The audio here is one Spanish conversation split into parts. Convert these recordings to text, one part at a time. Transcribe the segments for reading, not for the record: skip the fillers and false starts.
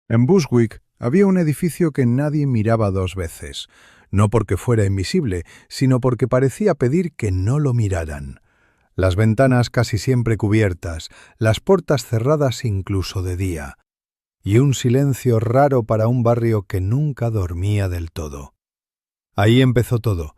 En Bushwick había un edificio que nadie miraba dos veces, no porque fuera invisible, sino porque parecía pedir que no lo miraran. Las ventanas casi siempre cubiertas, las puertas cerradas incluso de día, y un silencio raro para un barrio que nunca dormía del todo. Ahí empezó todo.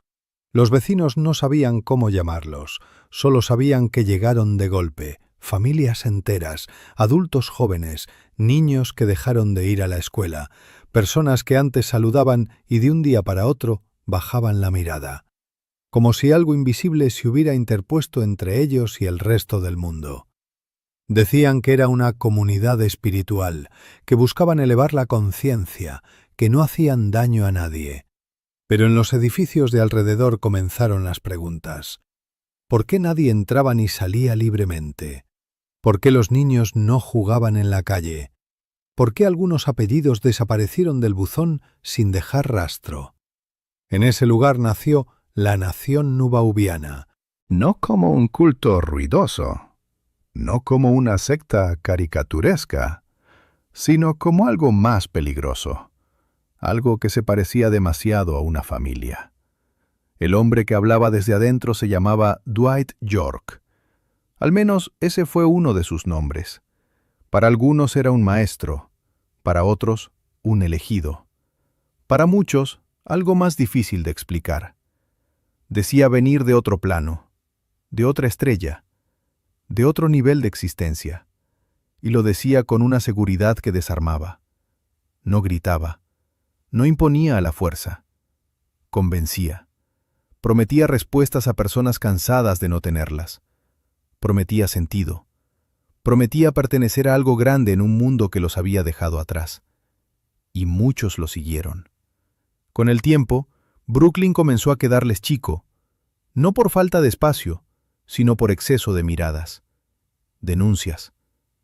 Los vecinos no sabían cómo llamarlos, solo sabían que llegaron de golpe, familias enteras, adultos jóvenes, niños que dejaron de ir a la escuela, personas que antes saludaban y de un día para otro bajaban la mirada, como si algo invisible se hubiera interpuesto entre ellos y el resto del mundo. Decían que era una comunidad espiritual, que buscaban elevar la conciencia, que no hacían daño a nadie. Pero en los edificios de alrededor comenzaron las preguntas. ¿Por qué nadie entraba ni salía libremente? ¿Por qué los niños no jugaban en la calle? ¿Por qué algunos apellidos desaparecieron del buzón sin dejar rastro? En ese lugar nació la nación nubaubiana. No como un culto ruidoso, no como una secta caricaturesca, sino como algo más peligroso. Algo que se parecía demasiado a una familia. El hombre que hablaba desde adentro se llamaba Dwight York. Al menos ese fue uno de sus nombres. Para algunos era un maestro, para otros un elegido. Para muchos, algo más difícil de explicar. Decía venir de otro plano, de otra estrella, de otro nivel de existencia, y lo decía con una seguridad que desarmaba. No gritaba. No imponía a la fuerza. Convencía. Prometía respuestas a personas cansadas de no tenerlas. Prometía sentido. Prometía pertenecer a algo grande en un mundo que los había dejado atrás. Y muchos lo siguieron. Con el tiempo, Brooklyn comenzó a quedarles chico, no por falta de espacio, sino por exceso de miradas, denuncias,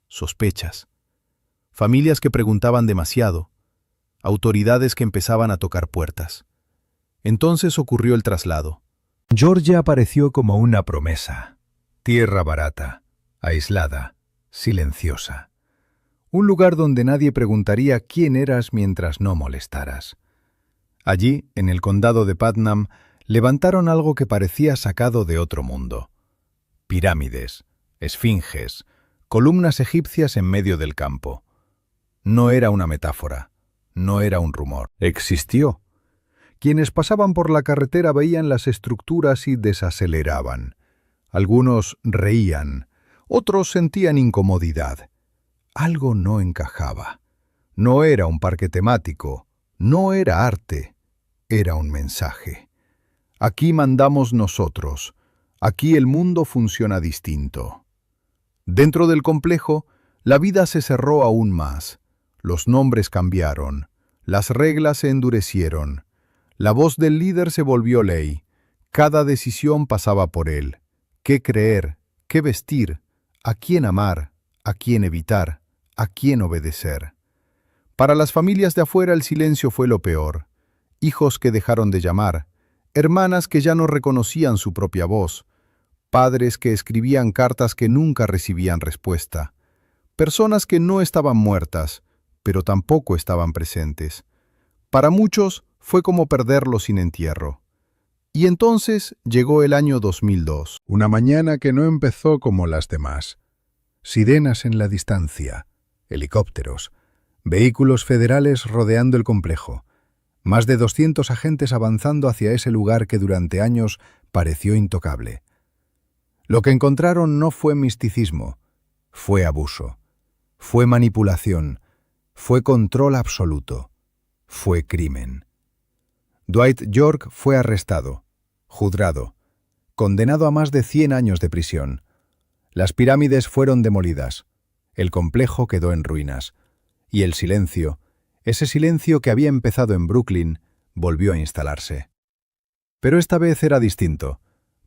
sospechas, familias que preguntaban demasiado, autoridades que empezaban a tocar puertas. Entonces ocurrió el traslado. Georgia apareció como una promesa. Tierra barata, aislada, silenciosa. Un lugar donde nadie preguntaría quién eras mientras no molestaras. Allí, en el condado de Putnam, levantaron algo que parecía sacado de otro mundo. Pirámides, esfinges, columnas egipcias en medio del campo. No era una metáfora. No era un rumor. Existió. Quienes pasaban por la carretera veían las estructuras y desaceleraban. Algunos reían, otros sentían incomodidad. Algo no encajaba. No era un parque temático, no era arte, era un mensaje. Aquí mandamos nosotros, aquí el mundo funciona distinto. Dentro del complejo, la vida se cerró aún más. Los nombres cambiaron, las reglas se endurecieron, la voz del líder se volvió ley, cada decisión pasaba por él. ¿Qué creer? ¿Qué vestir? ¿A quién amar? ¿A quién evitar? ¿A quién obedecer? Para las familias de afuera el silencio fue lo peor. Hijos que dejaron de llamar, hermanas que ya no reconocían su propia voz, padres que escribían cartas que nunca recibían respuesta, personas que no estaban muertas, pero tampoco estaban presentes. Para muchos fue como perderlo sin entierro. Y entonces llegó el año 2002. Una mañana que no empezó como las demás. Sirenas en la distancia, helicópteros, vehículos federales rodeando el complejo, más de 200 agentes avanzando hacia ese lugar que durante años pareció intocable. Lo que encontraron no fue misticismo, fue abuso, fue manipulación, fue control absoluto, fue crimen. Dwight York fue arrestado, juzgado, condenado a más de 100 años de prisión. Las pirámides fueron demolidas, el complejo quedó en ruinas, y el silencio, ese silencio que había empezado en Brooklyn, volvió a instalarse. Pero esta vez era distinto,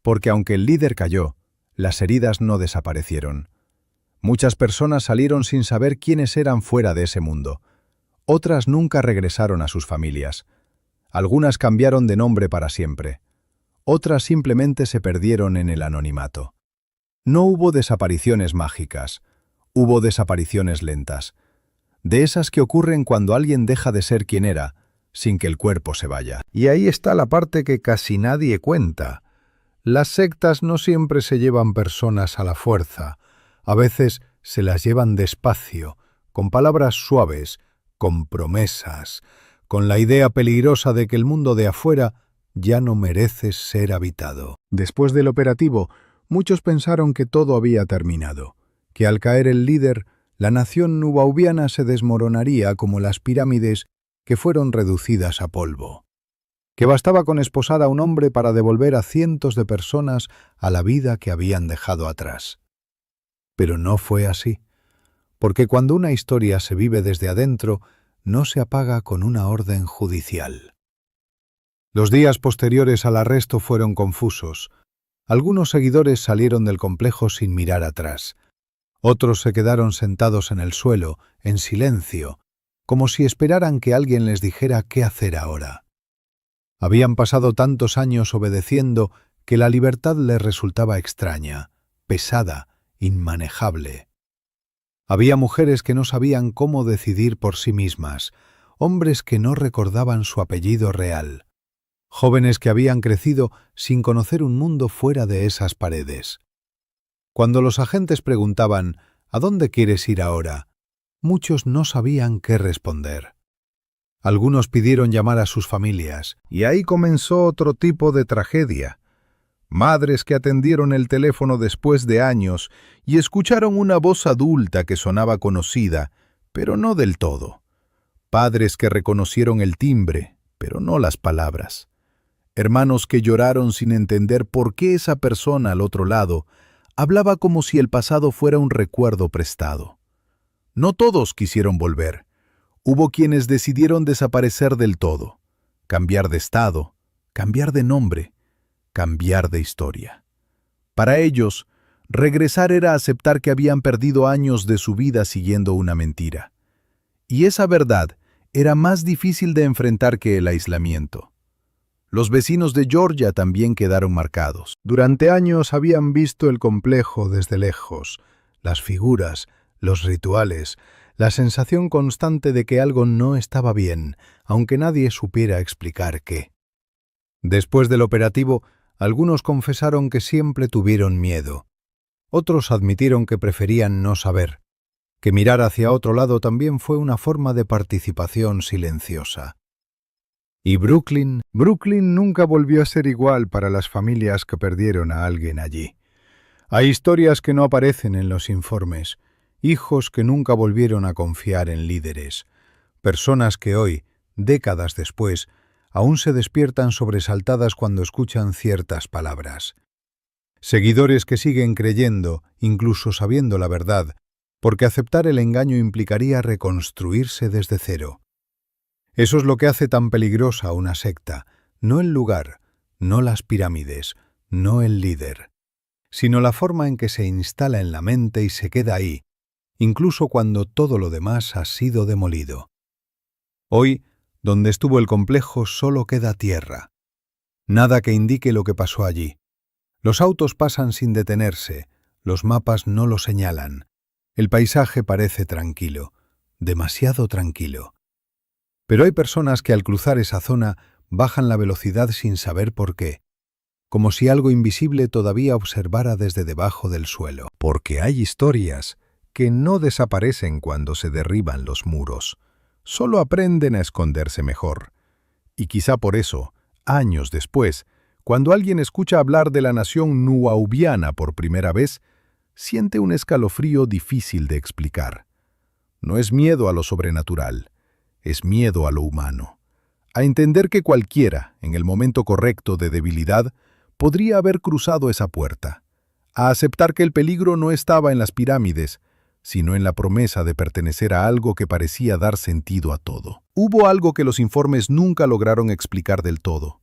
porque aunque el líder cayó, las heridas no desaparecieron. Muchas personas salieron sin saber quiénes eran fuera de ese mundo. Otras nunca regresaron a sus familias. Algunas cambiaron de nombre para siempre. Otras simplemente se perdieron en el anonimato. No hubo desapariciones mágicas. Hubo desapariciones lentas. de esas que ocurren cuando alguien deja de ser quien era, sin que el cuerpo se vaya. Y ahí está la parte que casi nadie cuenta. Las sectas no siempre se llevan personas a la fuerza. A veces se las llevan despacio, con palabras suaves, con promesas, con la idea peligrosa de que el mundo de afuera ya no merece ser habitado. Después del operativo, muchos pensaron que todo había terminado, que al caer el líder, la nación nuwaubiana se desmoronaría como las pirámides que fueron reducidas a polvo, que bastaba con esposar a un hombre para devolver a cientos de personas a la vida que habían dejado atrás. Pero no fue así, porque cuando una historia se vive desde adentro, no se apaga con una orden judicial. Los días posteriores al arresto fueron confusos. Algunos seguidores salieron del complejo sin mirar atrás. Otros se quedaron sentados en el suelo, en silencio, como si esperaran que alguien les dijera qué hacer ahora. Habían pasado tantos años obedeciendo que la libertad les resultaba extraña, pesada, inmanejable. Había mujeres que no sabían cómo decidir por sí mismas, hombres que no recordaban su apellido real, jóvenes que habían crecido sin conocer un mundo fuera de esas paredes. Cuando los agentes preguntaban «¿A dónde quieres ir ahora?», muchos no sabían qué responder. Algunos pidieron llamar a sus familias, y ahí comenzó otro tipo de tragedia. Madres que atendieron el teléfono después de años y escucharon una voz adulta que sonaba conocida, pero no del todo. Padres que reconocieron el timbre, pero no las palabras. Hermanos que lloraron sin entender por qué esa persona al otro lado hablaba como si el pasado fuera un recuerdo prestado. No todos quisieron volver. Hubo quienes decidieron desaparecer del todo, cambiar de estado, cambiar de nombre, cambiar de historia. Para ellos, regresar era aceptar que habían perdido años de su vida siguiendo una mentira. Y esa verdad era más difícil de enfrentar que el aislamiento. Los vecinos de Georgia también quedaron marcados. Durante años habían visto el complejo desde lejos, las figuras, los rituales, la sensación constante de que algo no estaba bien, aunque nadie supiera explicar qué. Después del operativo, algunos confesaron que siempre tuvieron miedo. Otros admitieron que preferían no saber, que mirar hacia otro lado también fue una forma de participación silenciosa. Y Brooklyn nunca volvió a ser igual para las familias que perdieron a alguien allí. Hay historias que no aparecen en los informes, hijos que nunca volvieron a confiar en líderes, personas que hoy, décadas después, aún se despiertan sobresaltadas cuando escuchan ciertas palabras. Seguidores que siguen creyendo, incluso sabiendo la verdad, porque aceptar el engaño implicaría reconstruirse desde cero. Eso es lo que hace tan peligrosa una secta, no el lugar, no las pirámides, no el líder, sino la forma en que se instala en la mente y se queda ahí, incluso cuando todo lo demás ha sido demolido. Hoy, donde estuvo el complejo, solo queda tierra. Nada que indique lo que pasó allí. Los autos pasan sin detenerse, los mapas no lo señalan. El paisaje parece tranquilo, demasiado tranquilo. Pero hay personas que al cruzar esa zona bajan la velocidad sin saber por qué, como si algo invisible todavía observara desde debajo del suelo. Porque hay historias que no desaparecen cuando se derriban los muros, solo aprenden a esconderse mejor. Y quizá por eso, años después, cuando alguien escucha hablar de la nación nuwaubiana por primera vez, siente un escalofrío difícil de explicar. No es miedo a lo sobrenatural, es miedo a lo humano, a entender que cualquiera, en el momento correcto de debilidad, podría haber cruzado esa puerta, a aceptar que el peligro no estaba en las pirámides, sino en la promesa de pertenecer a algo que parecía dar sentido a todo. Hubo algo que los informes nunca lograron explicar del todo,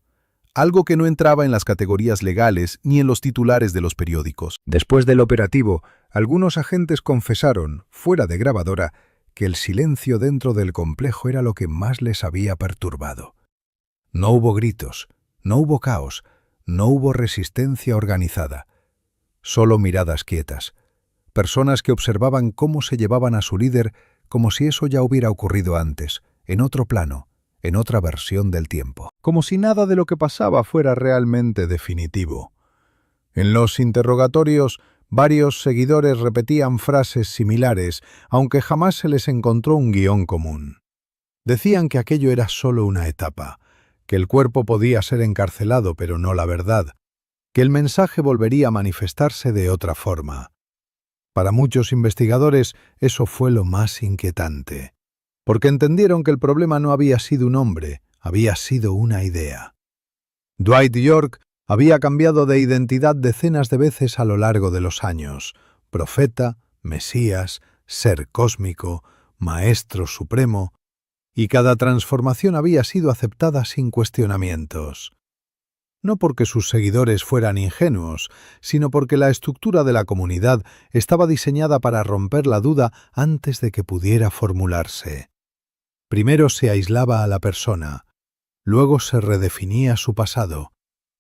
algo que no entraba en las categorías legales ni en los titulares de los periódicos. Después del operativo, algunos agentes confesaron, fuera de grabadora, que el silencio dentro del complejo era lo que más les había perturbado. No hubo gritos, no hubo caos, no hubo resistencia organizada, solo miradas quietas, personas que observaban cómo se llevaban a su líder como si eso ya hubiera ocurrido antes, en otro plano, en otra versión del tiempo. Como si nada de lo que pasaba fuera realmente definitivo. En los interrogatorios, varios seguidores repetían frases similares, aunque jamás se les encontró un guión común. Decían que aquello era solo una etapa, que el cuerpo podía ser encarcelado, pero no la verdad, que el mensaje volvería a manifestarse de otra forma. Para muchos investigadores eso fue lo más inquietante, porque entendieron que el problema no había sido un hombre, había sido una idea. Dwight York había cambiado de identidad decenas de veces a lo largo de los años: profeta, mesías, ser cósmico, maestro supremo, y cada transformación había sido aceptada sin cuestionamientos. No porque sus seguidores fueran ingenuos, sino porque la estructura de la comunidad estaba diseñada para romper la duda antes de que pudiera formularse. Primero se aislaba a la persona, luego se redefinía su pasado,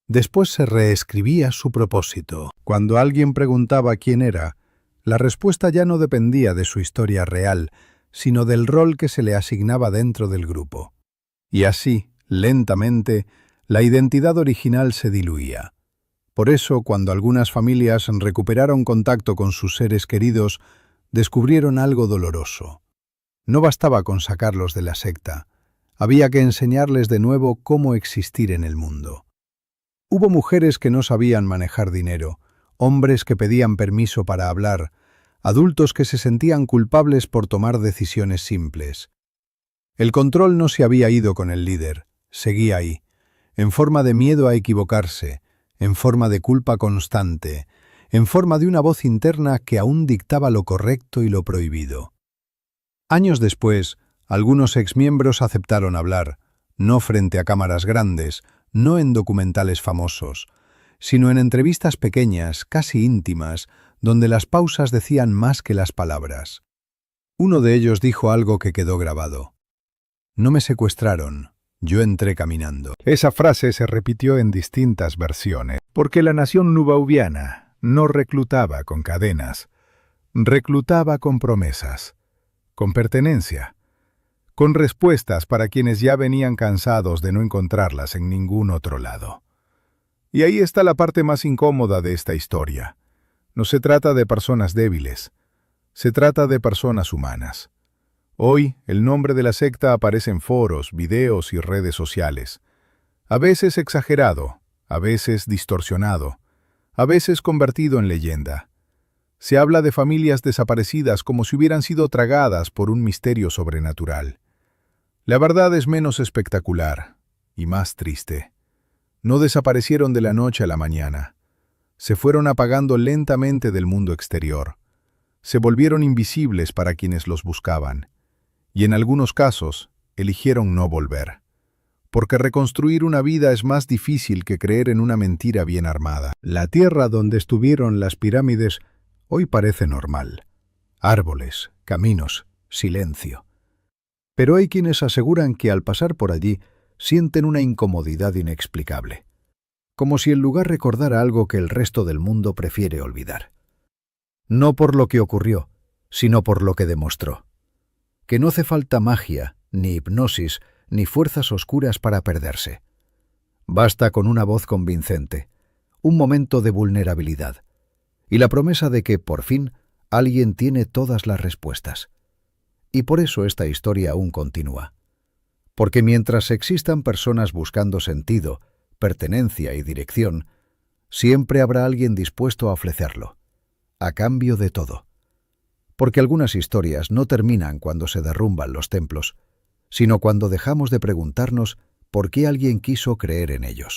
después se reescribía su propósito. Cuando alguien preguntaba quién era, la respuesta ya no dependía de su historia real, sino del rol que se le asignaba dentro del grupo. Y así, lentamente, la identidad original se diluía. Por eso, cuando algunas familias recuperaron contacto con sus seres queridos, descubrieron algo doloroso. No bastaba con sacarlos de la secta, había que enseñarles de nuevo cómo existir en el mundo. Hubo mujeres que no sabían manejar dinero, hombres que pedían permiso para hablar, adultos que se sentían culpables por tomar decisiones simples. El control no se había ido con el líder, seguía ahí, en forma de miedo a equivocarse, en forma de culpa constante, en forma de una voz interna que aún dictaba lo correcto y lo prohibido. Años después, algunos exmiembros aceptaron hablar, no frente a cámaras grandes, no en documentales famosos, sino en entrevistas pequeñas, casi íntimas, donde las pausas decían más que las palabras. Uno de ellos dijo algo que quedó grabado: «No me secuestraron, yo entré caminando». Esa frase se repitió en distintas versiones, porque la nación nubaubiana no reclutaba con cadenas, reclutaba con promesas, con pertenencia, con respuestas para quienes ya venían cansados de no encontrarlas en ningún otro lado. Y ahí está la parte más incómoda de esta historia. No se trata de personas débiles, se trata de personas humanas. Hoy, el nombre de la secta aparece en foros, videos y redes sociales. A veces exagerado, a veces distorsionado, a veces convertido en leyenda. Se habla de familias desaparecidas como si hubieran sido tragadas por un misterio sobrenatural. La verdad es menos espectacular y más triste. No desaparecieron de la noche a la mañana. Se fueron apagando lentamente del mundo exterior. Se volvieron invisibles para quienes los buscaban. Y en algunos casos, eligieron no volver. Porque reconstruir una vida es más difícil que creer en una mentira bien armada. La tierra donde estuvieron las pirámides hoy parece normal. Árboles, caminos, silencio. Pero hay quienes aseguran que al pasar por allí sienten una incomodidad inexplicable, como si el lugar recordara algo que el resto del mundo prefiere olvidar. No por lo que ocurrió, sino por lo que demostró. Que no hace falta magia, ni hipnosis, ni fuerzas oscuras para perderse. Basta con una voz convincente, un momento de vulnerabilidad, y la promesa de que, por fin, alguien tiene todas las respuestas. Y por eso esta historia aún continúa. Porque mientras existan personas buscando sentido, pertenencia y dirección, siempre habrá alguien dispuesto a ofrecerlo, a cambio de todo. Porque algunas historias no terminan cuando se derrumban los templos, sino cuando dejamos de preguntarnos por qué alguien quiso creer en ellos.